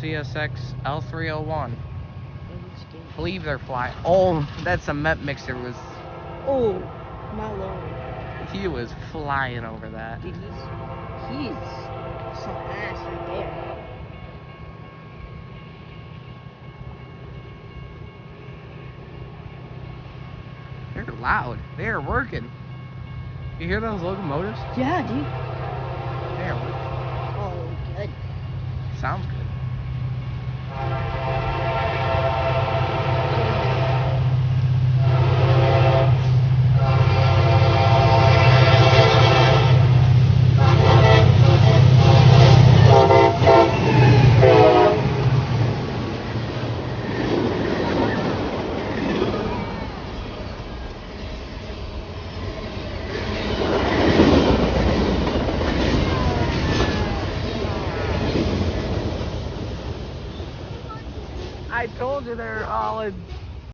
CSX L301. I believe they're flying. Oh, that cement mixer was. Oh, my lord. He was flying over that. Dude, he's some ass right there. They're loud. They're working. You hear those locomotives? Yeah, dude. They're working. Oh, good. Sounds good. I told you they're all in